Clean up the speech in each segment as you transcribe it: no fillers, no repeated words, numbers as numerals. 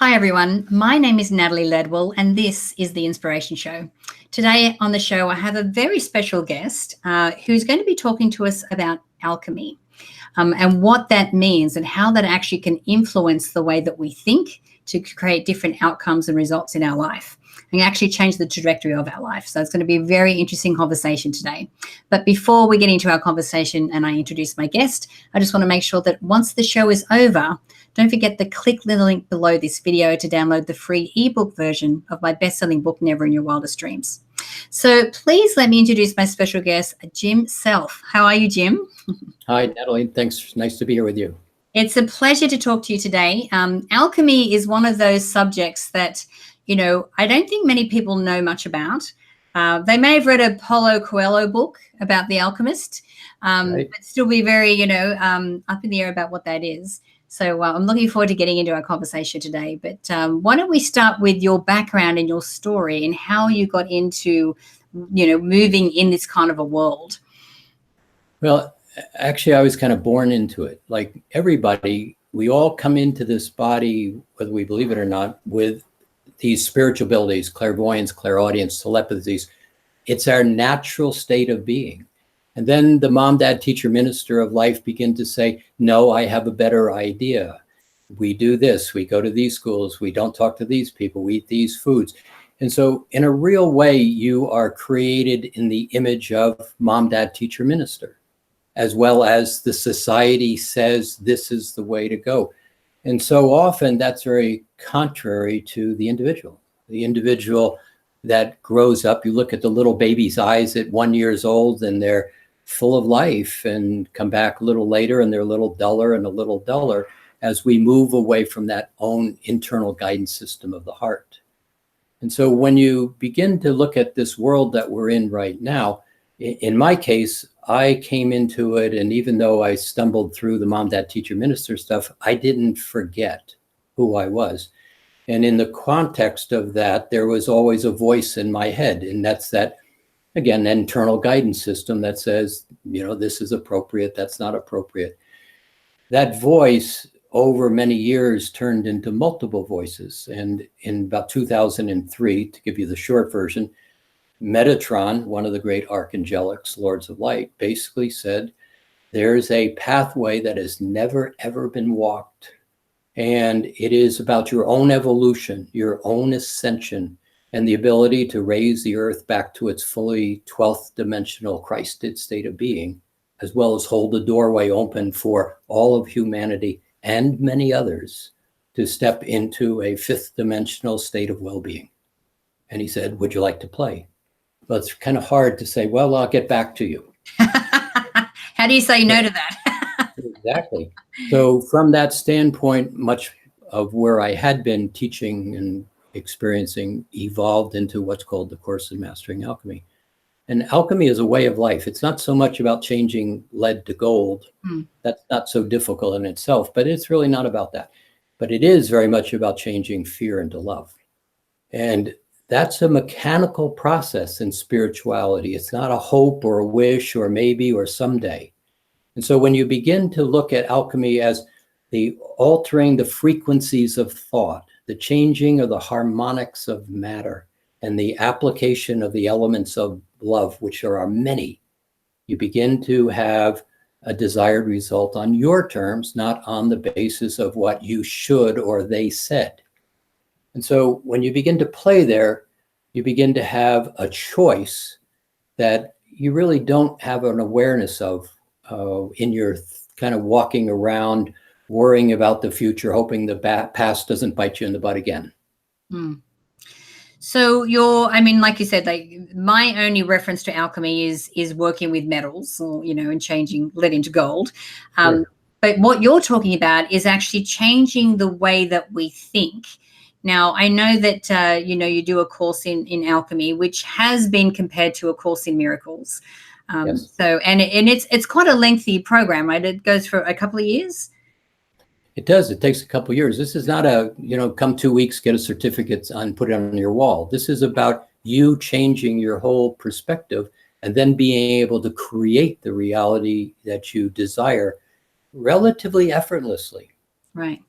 Hi everyone, my name is Natalie Ledwell and this is The Inspiration Show. Today on the show I have a very special guest who's going to be talking to us about alchemy and what that means and how that actually can influence the way that we think to create different outcomes and results in our life and actually change the trajectory of our life. So it's going to be a very interesting conversation today. But before we get into our conversation and I introduce my guest, I just want to make sure that once the show is over, don't forget to click the link below this video to download the free ebook version of my best-selling book, Never in Your Wildest Dreams. So please let me introduce my special guest, Jim Self. How are you, Jim? Hi, Natalie. Thanks. Nice to be here with you. It's a pleasure to talk to you today. Alchemy is one of those subjects that, I don't think many people know much about. They may have read a Paulo Coelho book about the alchemist, Right. but still be very, up in the air about what that is. So I'm looking forward to getting into our conversation today. But why don't we start with your background and your story and how you got into, moving in this kind of a world? Well, actually, I was kind of born into it. Like everybody, we all come into this body, whether we believe it or not, with these spiritual abilities, clairvoyance, clairaudience, telepathies. It's our natural state of being. And then the mom, dad, teacher, minister of life begin to say, no, I have a better idea. We do this, we go to these schools, we don't talk to these people, we eat these foods. And so in a real way, you are created in the image of mom, dad, teacher, minister, as well as the society says this is the way to go. And so often that's very contrary to the individual. The individual that grows up, you look at the little baby's eyes at 1 year old and they're full of life, and come back a little later and they're a little duller and a little duller as we move away from that own internal guidance system of the heart. And so when you begin to look at this world that we're in right now, in my case, I came into it, and even though I stumbled through the mom, dad, teacher, minister stuff, I didn't forget who I was. And in the context of that, there was always a voice in my head, and that's that, again, internal guidance system that says, this is appropriate, that's not appropriate. That voice over many years turned into multiple voices. And in about 2003, to give you the short version, Metatron, one of the great archangelics, lords of light, basically said, there's a pathway that has never, ever been walked. And it is about your own evolution, your own ascension, and the ability to raise the earth back to its fully 12th dimensional Christed state of being, as well as hold the doorway open for all of humanity and many others to step into a 5th dimensional state of well-being. And he said, would you like to play? Well, it's kind of hard to say, well, I'll get back to you. How do you say no to that? Exactly. So from that standpoint, much of where I had been teaching and experiencing evolved into what's called the Course in Mastering Alchemy. And alchemy is a way of life. It's not so much about changing lead to gold. That's not so difficult in itself, but it's really not about that. But it is very much about changing fear into love. And that's a mechanical process in spirituality. It's not a hope or a wish or maybe or someday. And so when you begin to look at alchemy as the altering the frequencies of thought, the changing of the harmonics of matter, and the application of the elements of love, which there are many, you begin to have a desired result on your terms, not on the basis of what you should or they said. And so when you begin to play there, you begin to have a choice that you really don't have an awareness of in your kind of walking around, worrying about the future, hoping the past doesn't bite you in the butt again. So like you said, my only reference to alchemy is working with metals or, and changing lead into gold. Sure. But what you're talking about is actually changing the way that we think. Now, I know that, you do a course in alchemy, which has been compared to a course in miracles. Yes. So, and it's quite a lengthy program, right? It goes for a couple of years. It does. It takes a couple of years. This is not a, come 2 weeks, get a certificate and put it on your wall. This is about you changing your whole perspective and then being able to create the reality that you desire relatively effortlessly. Right.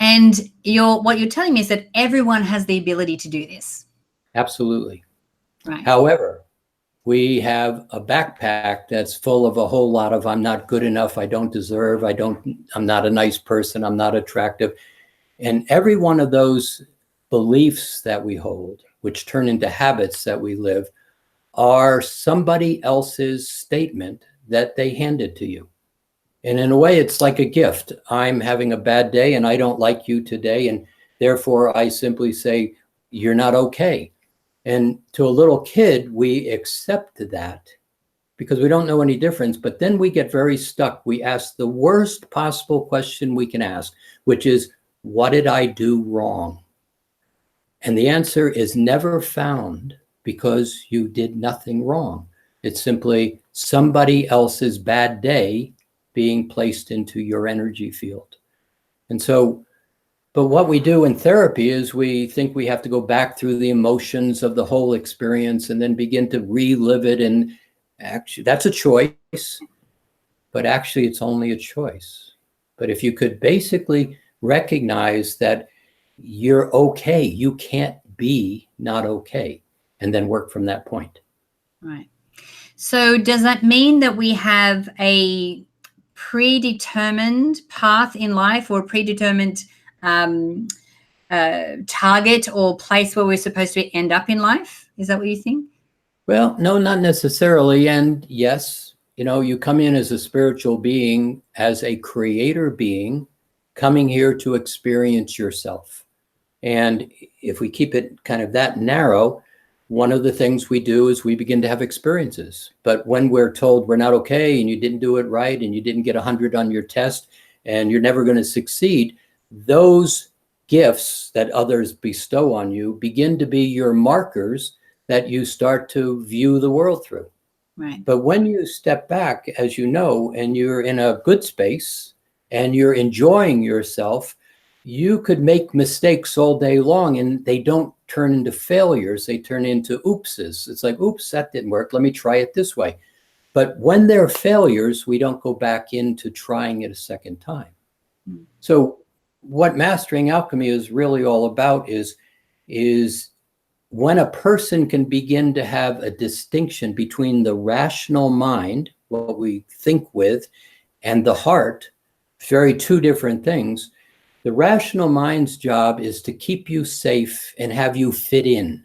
And what you're telling me is that everyone has the ability to do this. Absolutely. Right. However, we have a backpack that's full of a whole lot of I'm not good enough, I don't deserve, I'm not a nice person, I'm not attractive. And every one of those beliefs that we hold, which turn into habits that we live, are somebody else's statement that they handed to you. And in a way, it's like a gift. I'm having a bad day and I don't like you today. And therefore, I simply say, you're not okay. And to a little kid, we accept that because we don't know any difference. But then we get very stuck. We ask the worst possible question we can ask, which is, what did I do wrong? And the answer is never found because you did nothing wrong. It's simply somebody else's bad day being placed into your energy field. And so, but what we do in therapy is we think we have to go back through the emotions of the whole experience and then begin to relive it. And actually, that's a choice, but actually, it's only a choice. But if you could basically recognize that you're okay, you can't be not okay, and then work from that point. Right. So does that mean that we have a predetermined path in life, or a predetermined target or place where we're supposed to end up in life? Is that what you think? Well, no, not necessarily. And yes, you come in as a spiritual being, as a creator being, coming here to experience yourself. And if we keep it kind of that narrow, one of the things we do is we begin to have experiences. But when we're told we're not okay and you didn't do it right and you didn't get 100 on your test and you're never going to succeed, those gifts that others bestow on you begin to be your markers that you start to view the world through. Right. But when you step back, as you know, and you're in a good space and you're enjoying yourself, you could make mistakes all day long and they don't turn into failures. They turn into oopses. It's like, oops, that didn't work. Let me try it this way. But when they're failures, we don't go back into trying it a second time. Mm. So what Mastering Alchemy is really all about is when a person can begin to have a distinction between the rational mind, what we think with, and the heart, very two different things. The rational mind's job is to keep you safe and have you fit in,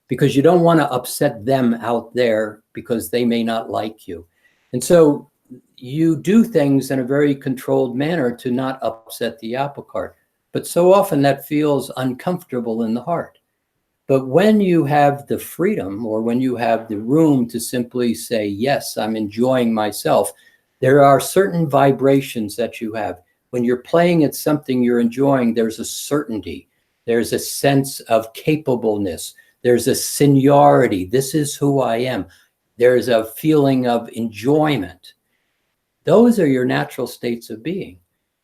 because you don't want to upset them out there because they may not like you. And so you do things in a very controlled manner to not upset the apple cart. But so often that feels uncomfortable in the heart. But when you have the freedom, or when you have the room to simply say, yes, I'm enjoying myself, there are certain vibrations that you have. When you're playing at something you're enjoying, there's a certainty. There's a sense of capableness. There's a seniority. This is who I am. There's a feeling of enjoyment. Those are your natural states of being.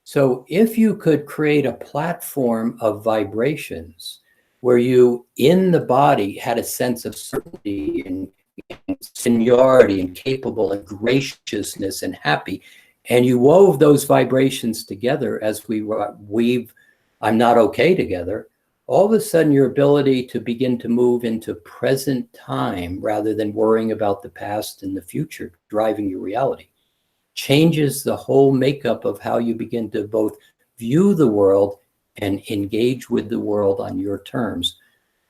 So if you could create a platform of vibrations where you, in the body, had a sense of certainty and seniority and capable and graciousness and happy, and you wove those vibrations together as we weave I'm not okay together, all of a sudden your ability to begin to move into present time rather than worrying about the past and the future driving your reality changes the whole makeup of how you begin to both view the world and engage with the world on your terms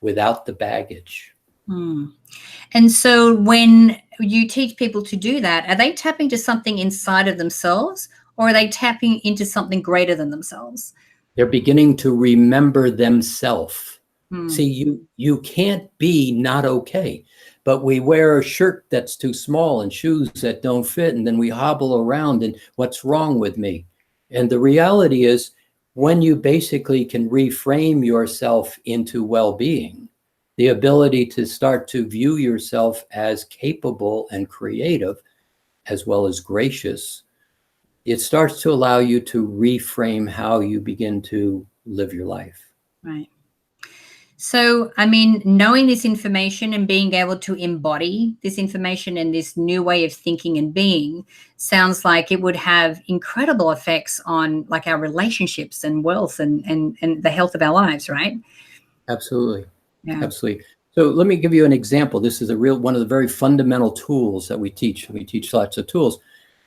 without the baggage. Hmm. And so when you teach people to do that, are they tapping to something inside of themselves, or are they tapping into something greater than themselves? They're beginning to remember themselves. See, you can't be not okay, but we wear a shirt that's too small and shoes that don't fit, and then we hobble around and what's wrong with me? And the reality is, when you basically can reframe yourself into well-being, the ability to start to view yourself as capable and creative, as well as gracious, it starts to allow you to reframe how you begin to live your life. Right. So, I mean, knowing this information and being able to embody this information and this new way of thinking and being sounds like it would have incredible effects on like our relationships and wealth and the health of our lives, right? Absolutely. Yeah. Absolutely. So let me give you an example. This is one of the very fundamental tools that we teach. We teach lots of tools.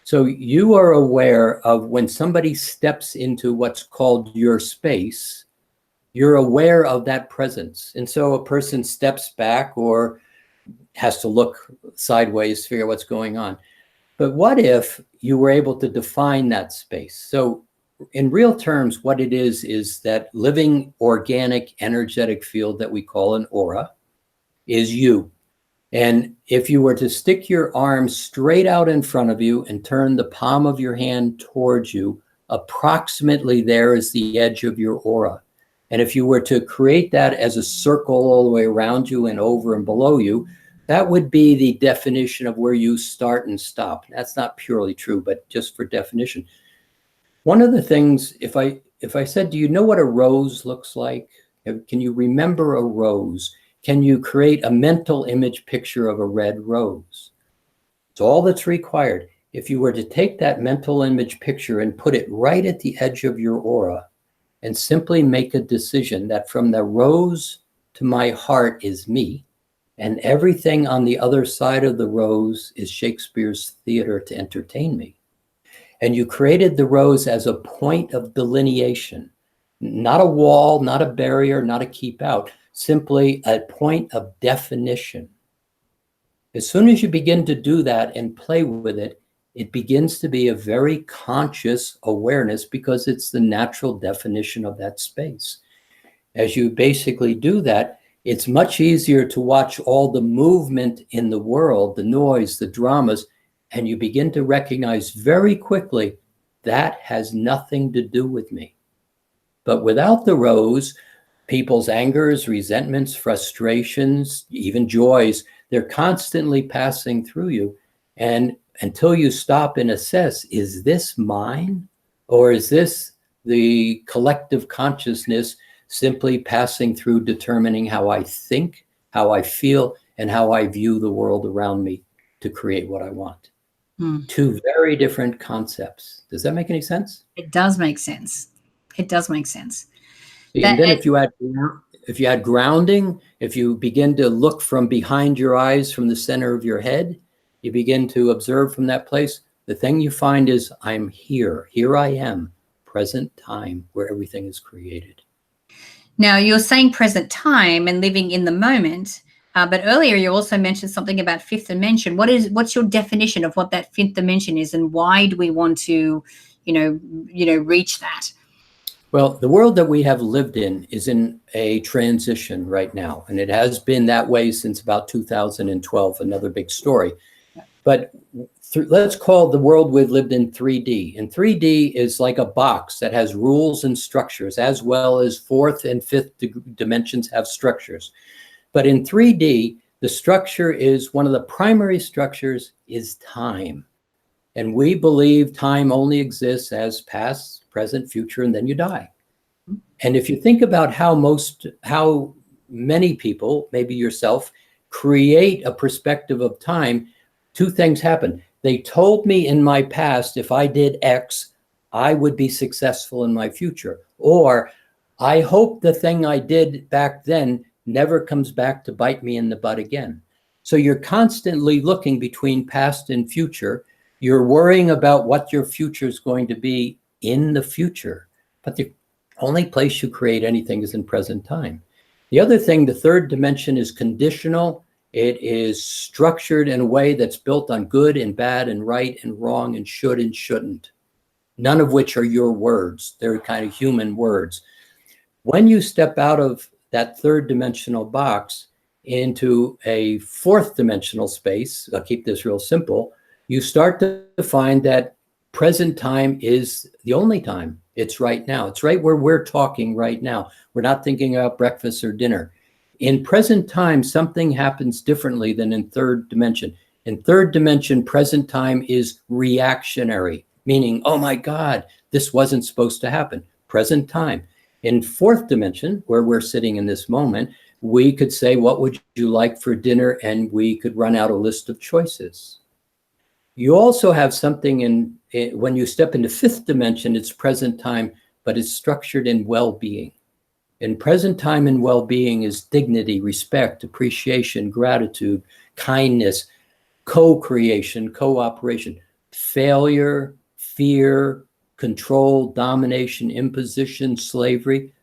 So you are aware of when somebody steps into what's called your space, you're aware of that presence. And so a person steps back or has to look sideways to figure out what's going on. But what if you were able to define that space? So in real terms, what it is that living organic energetic field that we call an aura is you. And if you were to stick your arm straight out in front of you and turn the palm of your hand towards you, approximately there is the edge of your aura. And if you were to create that as a circle all the way around you and over and below you, that would be the definition of where you start and stop. That's not purely true, but just for definition. One of the things, if I said, do you know what a rose looks like? Can you remember a rose? Can you create a mental image picture of a red rose? It's all that's required. If you were to take that mental image picture and put it right at the edge of your aura and simply make a decision that from the rose to my heart is me, and everything on the other side of the rose is Shakespeare's theater to entertain me. And you created the rose as a point of delineation, not a wall, not a barrier, not a keep out, simply a point of definition. As soon as you begin to do that and play with it, it begins to be a very conscious awareness because it's the natural definition of that space. As you basically do that, it's much easier to watch all the movement in the world, the noise, the dramas, and you begin to recognize very quickly that has nothing to do with me. But without the rose, people's angers, resentments, frustrations, even joys, they're constantly passing through you. And until you stop and assess, is this mine? Or is this the collective consciousness simply passing through, determining how I think, how I feel, and how I view the world around me to create what I want? Two very different concepts. Does that make any sense? It does make sense. It does make sense. And then if you add grounding, if you begin to look from behind your eyes, from the center of your head, you begin to observe from that place, the thing you find is, I'm here. Here I am, present time, where everything is created. Now, you're saying present time and living in the moment, but earlier you also mentioned something about fifth dimension. What's your definition of what that fifth dimension is, and why do we want to, reach that? Well, the world that we have lived in is in a transition right now, and it has been that way since about 2012, another big story. But let's call the world we've lived in 3D. And 3D is like a box that has rules and structures, as well as fourth and fifth dimensions have structures. But in 3D, the structure is, one of the primary structures is time. And we believe time only exists as past, present, future, and then you die. And if you think about how many people, maybe yourself, create a perspective of time, two things happen. They told me in my past, if I did X, I would be successful in my future. Or I hope the thing I did back then never comes back to bite me in the butt again. So you're constantly looking between past and future. You're worrying about what your future is going to be in the future. But the only place you create anything is in present time. The other thing, the third dimension, is conditional. It is structured in a way that's built on good and bad and right and wrong and should and shouldn't, none of which are your words. They're kind of human words. When you step out of that third dimensional box into a fourth dimensional space, I'll keep this real simple, you start to find that present time is the only time. It's right now. It's right where we're talking right now. We're not thinking about breakfast or dinner. In present time, something happens differently than in third dimension. In third dimension, present time is reactionary, meaning, oh my God, this wasn't supposed to happen. Present time. In fourth dimension, where we're sitting in this moment, we could say, what would you like for dinner? And we could run out a list of choices. You also have something when you step into fifth dimension, it's present time, but it's structured in well-being. In present time and well-being is dignity, respect, appreciation, gratitude, kindness, co-creation, cooperation. Failure, fear, control, domination, imposition, slavery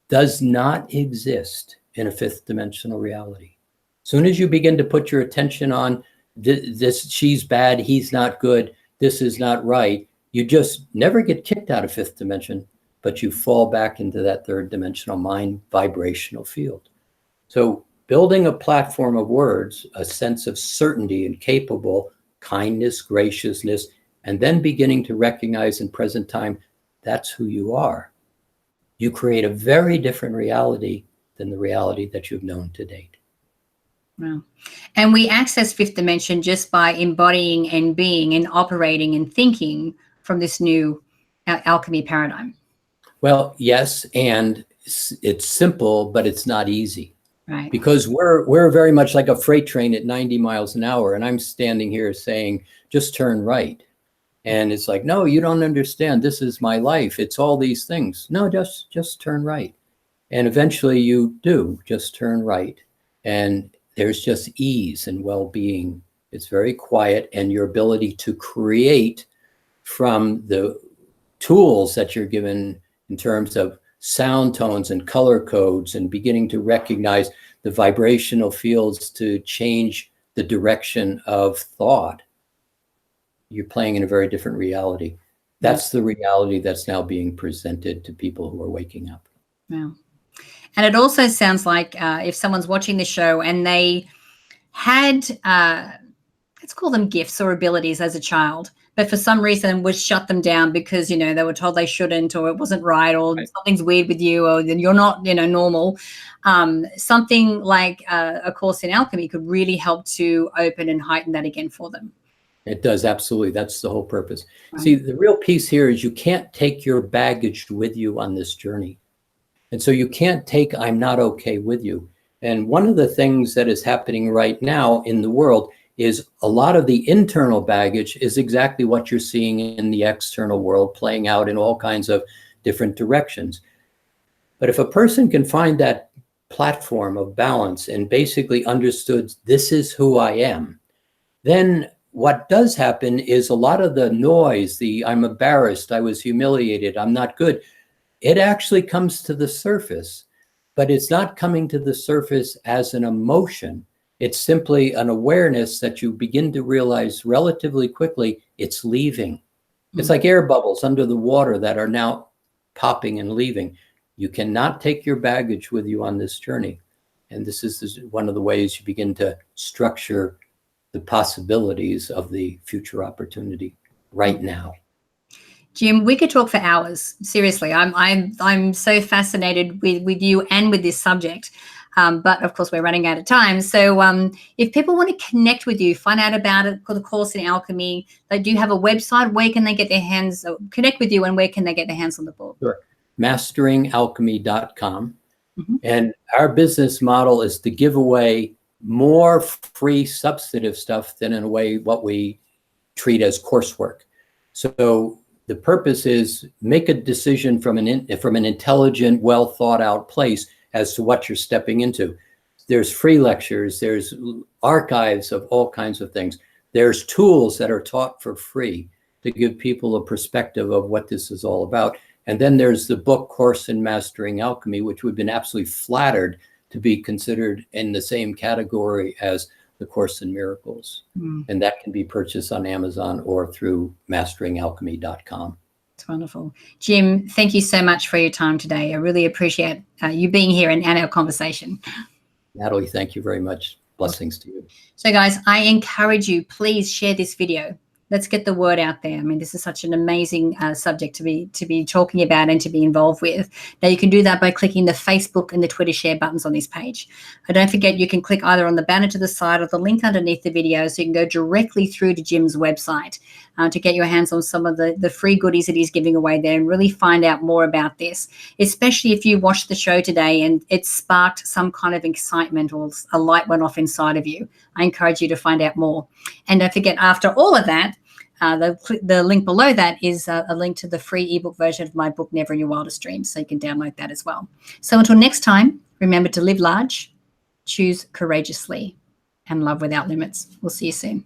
does not exist in a fifth dimensional reality. As soon as you begin to put your attention on this, she's bad, he's not good, this is not right, you just never get kicked out of fifth dimension, but you fall back into that third dimensional mind vibrational field. So building a platform of words, a sense of certainty and capable, kindness, graciousness, and then beginning to recognize in present time, that's who you are. You create a very different reality than the reality that you've known to date. Wow. And we access fifth dimension just by embodying and being and operating and thinking from this new alchemy paradigm. Well, yes, and it's simple, but it's not easy. Right. Because we're very much like a freight train at 90 miles an hour, and I'm standing here saying, just turn right. And it's like, no, you don't understand. This is my life. It's all these things. No, just turn right. And eventually you do just turn right. And there's just ease and well-being. It's very quiet, and your ability to create from the tools that you're given in terms of sound tones and color codes, and beginning to recognize the vibrational fields to change the direction of thought. You're playing in a very different reality. That's the reality that's now being presented to people who are waking up. Wow. And it also sounds like if someone's watching the show and they had, let's call them gifts or abilities as a child, but for some reason was shut them down because, you know, they were told they shouldn't, or it wasn't right, or something's weird with you, or you're not, you know, normal. Something like A Course in Alchemy could really help to open and heighten that again for them. It does, absolutely. That's the whole purpose. Right. See, the real piece here is you can't take your baggage with you on this journey. And so you can't take I'm not okay with you. And one of the things that is happening right now in the world is a lot of the internal baggage is exactly what you're seeing in the external world playing out in all kinds of different directions. But if a person can find that platform of balance and basically understood this is who I am, then what does happen is a lot of the noise, the I'm embarrassed, I was humiliated, I'm not good, it actually comes to the surface, but it's not coming to the surface as an emotion. It's simply an awareness that you begin to realize relatively quickly it's leaving. Mm-hmm. It's like air bubbles under the water that are now popping and leaving. You cannot take your baggage with you on this journey. And this is one of the ways you begin to structure the possibilities of the future opportunity right now. Jim, we could talk for hours. Seriously, I'm so fascinated with you and with this subject. But of course, we're running out of time. So if people want to connect with you, find out about it, called the Course in Alchemy, they do have a website. Where can they get their hands, connect with you, and where can they get their hands on the book? Sure. Masteringalchemy.com. Mm-hmm. And our business model is to give away more free substantive stuff than in a way what we treat as coursework. So the purpose is make a decision from an intelligent, well thought out place as to what you're stepping into. There's free lectures, there's archives of all kinds of things. There's tools that are taught for free to give people a perspective of what this is all about. And then there's the book Course in Mastering Alchemy, which we've been absolutely flattered to be considered in the same category as the Course in Miracles. And that can be purchased on Amazon or through masteringalchemy.com. It's wonderful. Jim, thank you so much for your time today. I really appreciate you being here and our conversation. Natalie, thank you very much. Blessings to you. So guys, I encourage you, please share this video. Let's get the word out there. I mean, this is such an amazing subject to be talking about and to be involved with. Now, you can do that by clicking the Facebook and the Twitter share buttons on this page. But don't forget, you can click either on the banner to the side or the link underneath the video so you can go directly through to Jim's website. to get your hands on some of the free goodies that he's giving away there and really find out more about this, especially if you watched the show today and it sparked some kind of excitement or a light went off inside of you. I encourage you to find out more. And don't forget, after all of that, the link below that is a link to the free ebook version of my book, Never in Your Wildest Dreams, so you can download that as well. So until next time, remember to live large, choose courageously, and love without limits. We'll see you soon.